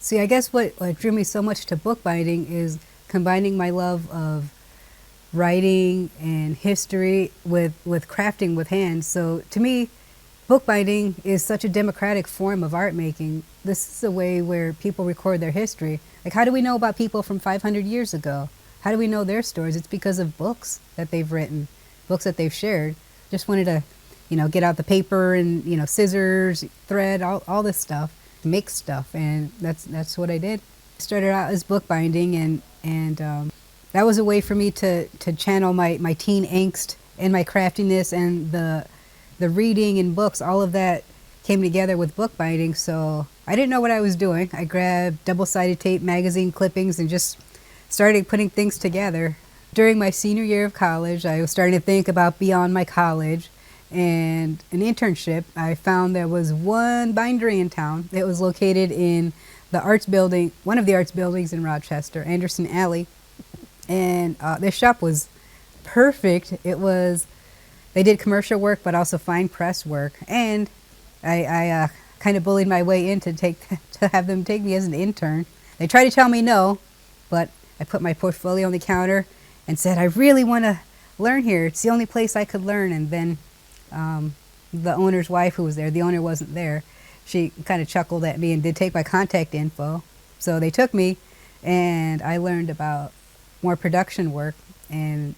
See, I guess what drew me so much to bookbinding is combining my love of writing and history with crafting with hands. So to me, bookbinding is such a democratic form of art making. This is a way where people record their history. Like, how do we know about people from 500 years ago? How do we know their stories? It's because of books that they've written, books that they've shared. Just wanted to, get out the paper and, scissors, thread, all this stuff, make stuff. And that's what I did. Started out as bookbinding, and that was a way for me to channel my teen angst and my craftiness, and the reading and books. All of that came together with bookbinding. So I didn't know what I was doing. I grabbed double-sided tape, magazine clippings, and just started putting things together. During my senior year of college, I was starting to think about beyond my college and an internship. I found there was one bindery in town. It was located in the arts building, one of the arts buildings in Rochester, Anderson Alley. And their shop was perfect. They did commercial work, but also fine press work. And I kind of bullied my way in to have them take me as an intern. They tried to tell me no, but I put my portfolio on the counter and said, I really want to learn here. It's the only place I could learn. And then the owner's wife, who was there, the owner wasn't there, she kind of chuckled at me and did take my contact info. So they took me, and I learned about more production work and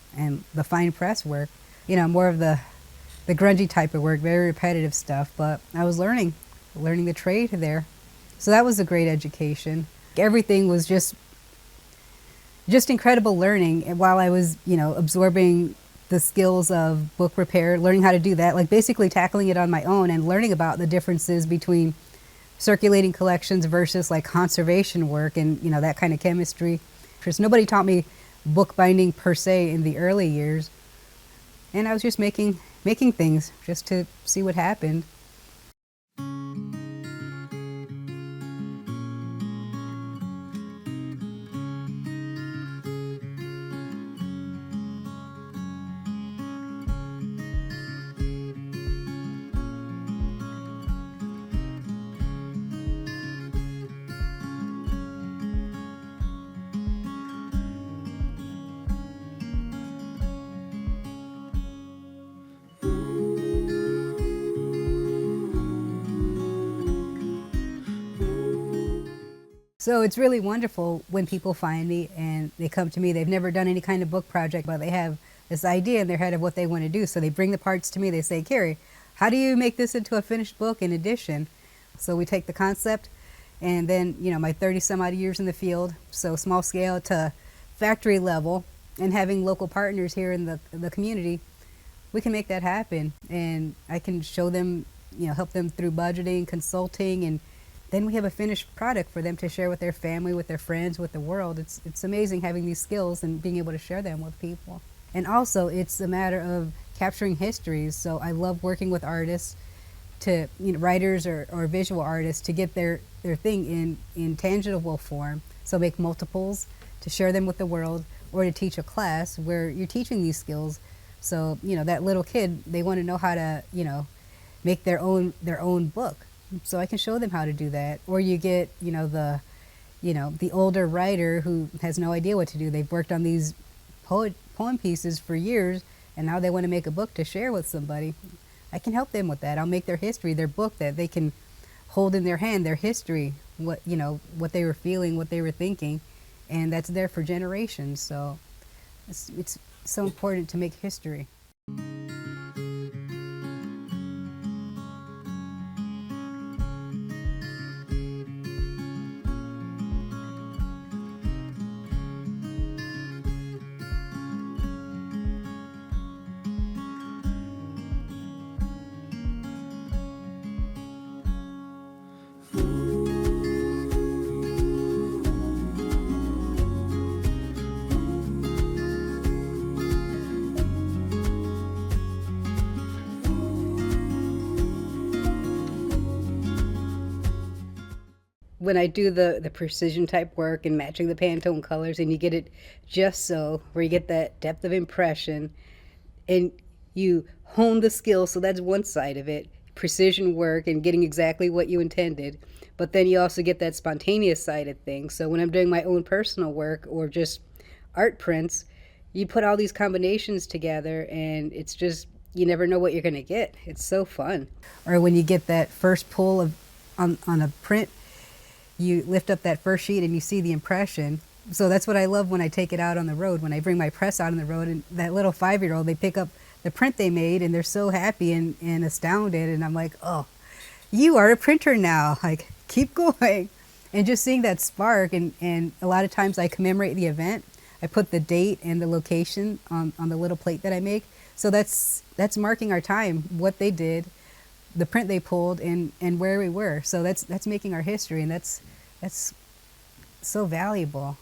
the fine press work. More of the grungy type of work, very repetitive stuff. But I was learning the trade there. So that was a great education. Everything was just incredible learning. And while I was, absorbing the skills of book repair, learning how to do that, like basically tackling it on my own and learning about the differences between circulating collections versus like conservation work and, that kind of chemistry. Because nobody taught me bookbinding per se in the early years. And I was just making things just to see what happened. So it's really wonderful when people find me and they come to me. They've never done any kind of book project, but they have this idea in their head of what they want to do. So they bring the parts to me. They say, Carrie, how do you make this into a finished book in edition? So we take the concept, and then, my 30 some odd years in the field, so small scale to factory level, and having local partners here in the community, we can make that happen. And I can show them, help them through budgeting, consulting, and then we have a finished product for them to share with their family, with their friends, with the world. It's amazing having these skills and being able to share them with people. And also, it's a matter of capturing histories. So I love working with artists, writers or visual artists, to get their thing in tangible form. So make multiples to share them with the world, or to teach a class where you're teaching these skills. So, that little kid, they want to know how to, make their own book. So I can show them how to do that. Or you get, the older writer who has no idea what to do. They've worked on these poem pieces for years, and now they want to make a book to share with somebody. I can help them with that. I'll make their history, their book that they can hold in their hand, their history, what they were feeling, what they were thinking, and that's there for generations. So it's so important to make history. When I do the precision type work and matching the Pantone colors, and you get it just so, where you get that depth of impression and you hone the skill, so that's one side of it, precision work and getting exactly what you intended. but then you also get that spontaneous side of things. So when I'm doing my own personal work or just art prints, you put all these combinations together and it's just, you never know what you're going to get. It's so fun. Or when you get that first pull of on a print, you lift up that first sheet and you see the impression. So that's what I love when I take it out on the road, when I bring my press out on the road, and that little 5-year-old, they pick up the print they made and they're so happy and astounded. And I'm like, oh, you are a printer now. Like, keep going. And just seeing that spark. And a lot of times I commemorate the event. I put the date and the location on the little plate that I make. So that's marking our time, what they did, the print they pulled, and where we were. So that's making our history, and that's so valuable.